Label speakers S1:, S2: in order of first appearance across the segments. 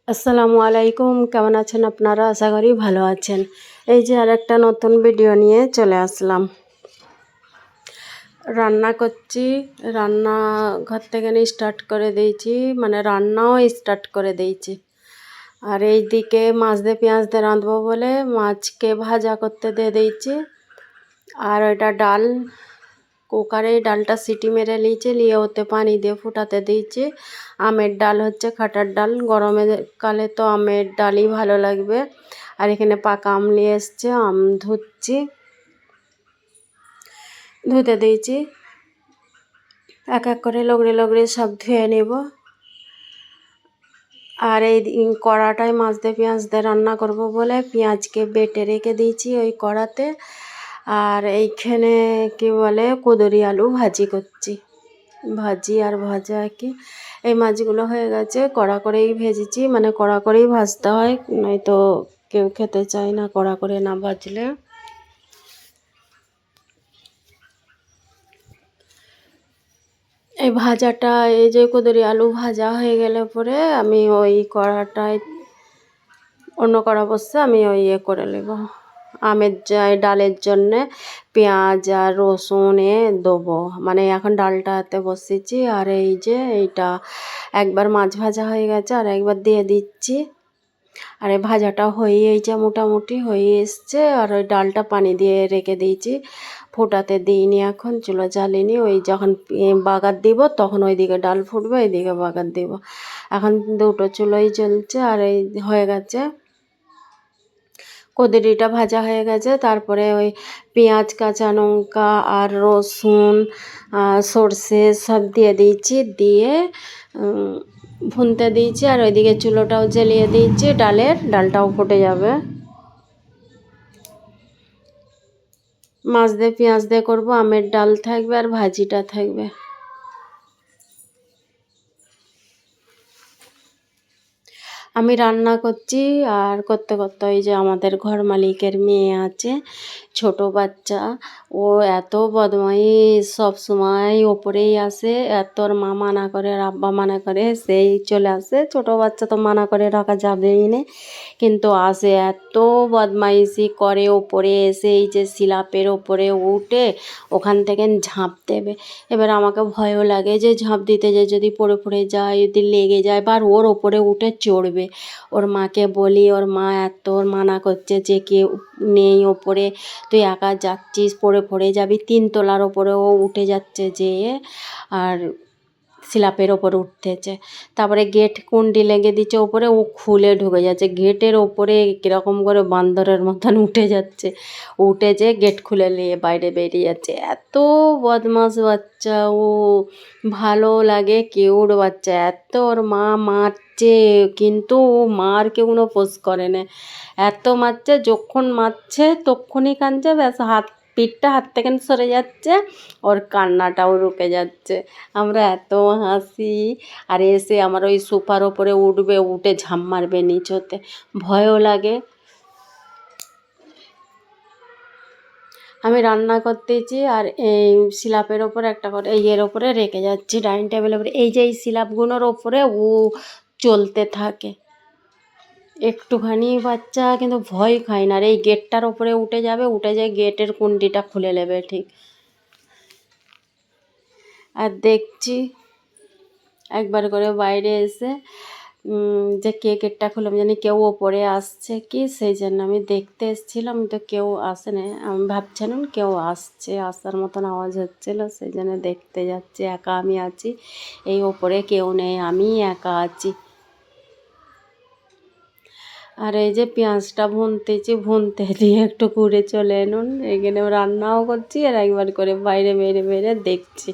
S1: আসসালামু আলাইকুম, কেমন আছেন আপনারা? আশা করি ভালো আছেন। এই যে আরেকটা নতুন ভিডিও নিয়ে চলে আসলাম। রান্না করছি, রান্না ঘর থেকে স্টার্ট করে দিয়েছি, মানে রান্নাও স্টার্ট করে দিয়েছি। আর এই দিকে মাছ দিয়ে পেঁয়াজ দিয়ে রাঁধবো বলে মাছকে ভাজা করতে দিয়ে দিয়েছি। আর ওইটা ডাল, কুকারে ডালটা সিটি মেরে নিয়েছি, নিয়ে ওতে পানি দিয়ে ফুটাতে দিয়েছি। আমের ডাল হচ্ছে, খাটার ডাল, গরমের কালে তো আমের ডালই ভালো লাগবে। আর এখানে পাকা আম নিয়ে এসছে, আম ধুতে দিয়েছি। এক এক করে লগড়ে লগড়ে সব ধুয়ে নেব। আর এই কড়াটায় মাছ দিয়ে পেঁয়াজ দিয়ে রান্না করব বলে পেঁয়াজকে বেটে রেখে দিয়েছি ওই কড়াতে। আর এইখানে কি বলে কুঁদরি আলু ভাজি করছি, ভাজি আর ভাজা কি। এই মাছগুলো হয়ে গেছে, কড়া করেই ভেজেছি, মানে কড়া করেই ভাজতে হয়, নয়তো কেউ খেতে চায় না কড়া করে না ভাজলে। এই ভাজাটা, এই যে কুঁদরি আলু ভাজা হয়ে গেলে পরে আমি ওই কড়াটায়, অন্য কড়া বসে আমি ওই করে নেব। ডালের জন্যে পেঁয়াজ আর রসুন দেবো, মানে এখন ডালটাতে বসেছি। আর এই যে এইটা একবার মাছ ভাজা হয়ে গেছে, আর একবার দিয়ে দিচ্ছি। আর এই ভাজাটা হয়ে এইছে, মোটামুটি হয়ে এসছে। আর ওই ডালটা পানি দিয়ে রেখে দিয়েছি, ফোটাতে দিইনি, এখন চুলো জ্বালিনি। ওই যখন বাগার দিব তখন ওইদিকে ডাল ফুটবে, এইদিকে বাগার দিব। এখন দুটো চুলোই জ্বলছে। আর এই হয়ে গেছে, কুঁদরিটা ভাজা হয়ে গেছে। তারপরে ওই পেঁয়াজ, কাঁচা লঙ্কা আর রসুন, সর্ষে সব দিয়ে দিয়েছি, দিয়ে ভুনতে দিয়েছি। আর ওইদিকে চুলোটাও জ্বালিয়ে দিয়েছি, ডালটাও ফুটে যাবে। মাছ দিয়ে পেঁয়াজ দিয়ে করবো, আমের ডাল থাকবে আর ভাজিটা থাকবে। আমি রান্না করছি, আর করতে করতে ওই যে আমাদের ঘর মালিকের মেয়ে আছে, ছোট বাচ্চা, ও এত বদমাইশ, সব সময় ওপরেই আসে। এত ওর মা মানা করে আর আব্বা মানা করে, সেই চলে আসে। ছোট বাচ্চা তো মানা করে রাখা যাবেই না, কিন্তু আসে, এত বদমাইশি করে। ওপরে এসে এই যে স্ল্যাপের ওপরে উঠে ওখান থেকে ঝাঁপ দেবে। এবার আমাকে ভয়ও লাগে যে ঝাঁপ দিতে যে যদি পড়ে যায়, যদি লেগে যায়, বা ওর ওপরে উঠে চড়বে। ওর মাকে বলি, ওর মা এত মানা করছে যে কেউ নেই ওপরে, তুই একা যাচ্ছিস, পড়ে যাবি। 3 তলার ওপরে ও উঠে যাচ্ছে যেয়ে, আর স্ল্যাপের ওপরে উঠতেছে। তারপরে গেট কুন্ডি লেগে দিচ্ছে ওপরে, ও খুলে ঢুকে যাচ্ছে গেটের ওপরে, কীরকম করে বান্দরের মতন উঠে যাচ্ছে। উঠে যে গেট খুলে নিয়ে বাইরে বেরিয়ে যাচ্ছে। এত বদমাস বাচ্চা ও, ভালো লাগে, কিউট বাচ্চা। এত ওর মা মারছে, কিন্তু ও মার কেউ কোনো পোষ করে না। এত মারছে, যখন মারছে তখনই কাঁদছে, ব্যাস পিঠটা হাত থেকে সরে যাচ্ছে, ওর কান্নাটাও রুকে যাচ্ছে। আমরা এত হাসি। আর এসে আমার ওই সোফার ওপরে উঠবে, উঠে ঝাঁপ মারবে নিচতে, ভয়ও লাগে। আমি রান্না করতেছি, আর এই স্ল্যাপের ওপর একটা করে এর ওপরে রেখে যাচ্ছি, ডাইনিং টেবিলের ওপরে। এই যে এই স্ল্যাপগুলোর ওপরে ও চলতে থাকে। একটুখানি বাচ্চা, কিন্তু ভয় খায় না। আর এই গেটটার ওপরে উঠে যাবে, উঠে যায় গেটের কুন্ডিটা খুলে নেবে ঠিক। আর দেখছি একবার করে বাইরে এসে যে গেটটা খুললাম, জানি কেউ ওপরে আসছে কি, সেই জন্য আমি দেখতে এসেছিলাম। তো কেউ আসে না, আমি ভাবছিলাম কেউ আসছে, আসার মতন আওয়াজ হচ্ছিল, সেই জন্য দেখতে যাচ্ছি। একা আমি আছি, এই ওপরে কেউ নেই, আমি একা আছি। আর এই যে পেঁয়াজটা ভুনতে দিয়ে একটু ঘুরে চলে এলুন, এখানে রান্নাও করছি, আর একবার করে বাইরে বেরে দেখছি।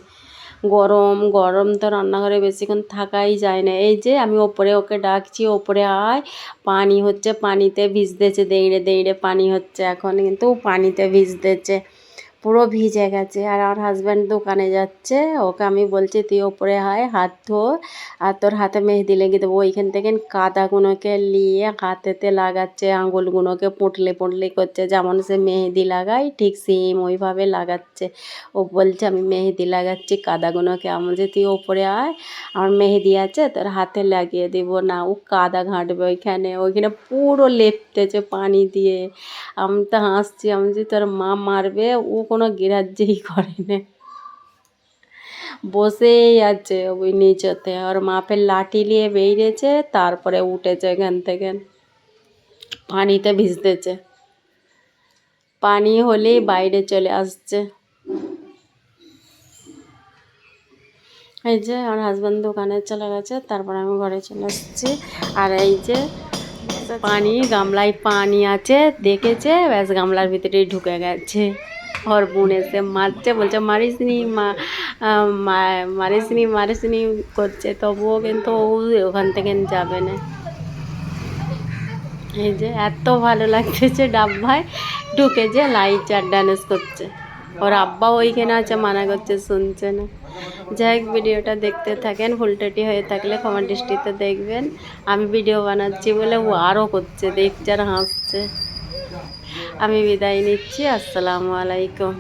S1: গরম তো রান্নাঘরে বেশিক্ষণ থাকাই যায় না। এই যে আমি ওপরে ওকে ডাকছি, ওপরে আয়, পানি হচ্ছে, পানিতে ভিজতেছে, দেইড়ে পানি হচ্ছে এখন, কিন্তু পানিতে ভিজতেছে। পুরো ভিজে গেছে। আর আমার হাজব্যান্ড দোকানে যাচ্ছে, ওকে আমি বলছি তুই ওপরে আয়, হাত ধো, আর তোর হাতে মেহেদি লেগে দেবো। ওইখান থেকে কাদাগুলোকে নিয়ে হাতেতে লাগাচ্ছে, আঙুলগুলোকে পুঁটলে পুঁটলে করছে, যেমন সে মেহেদি লাগায় ঠিক সেম ওইভাবে লাগাচ্ছে। ও বলছে আমি মেহেদি লাগাচ্ছি কাদাগুলোকে। আমি বলছি তুই ওপরে আয়, আমার মেহেদি আছে তোর হাতে লাগিয়ে দিব। না, ও কাদা ঘাঁটবে ওইখানে, ওইখানে পুরো লেপতেছে পানি দিয়ে। আমি তো হাসছি, আমি যে তোর মা মারবে, ও কোনো গ্রাহ্যই করে না, বসেই আছে ওই নিচেতে। আর মা ফের লাঠি নিয়ে বেরিয়েছে, তারপরে উঠেছে এখান থেকে, পানিতে ভিজতেছে, পানি হলেই বাইরে চলে আসছে। এই যে আমার হাজব্যান্ড দোকানে চলে গেছে, তারপর আমি ঘরে চলে আসছি। আর এই যে পানি, গামলায় পানি আছে, দেখেছে, ব্যাস গামলার ভিতরেই ঢুকে গেছে। ওর বোন এসে মারছে, বলছে মারিস নি মা, মারিস নি করছে, তবুও কিন্তু ও ওখান থেকে যাবে না। এই যে এত ভালো লাগতেছে, ডাব্বায় ঢুকেছে, লাইট আর ডান্স করছে। ওর আব্বা ওইখানে আছে, মানা করছে, শুনছে না। যাই হোক, ভিডিওটা দেখতে থাকেন, ভুলটাটি হয়ে থাকলে ক্ষমা দৃষ্টিতে দেখবেন। আমি ভিডিও বানাচ্ছি বলে ও আরও করছে, দেখছে আর হাসছে। আমি বিদায় নিচ্ছি, আসসালামু আলাইকুম।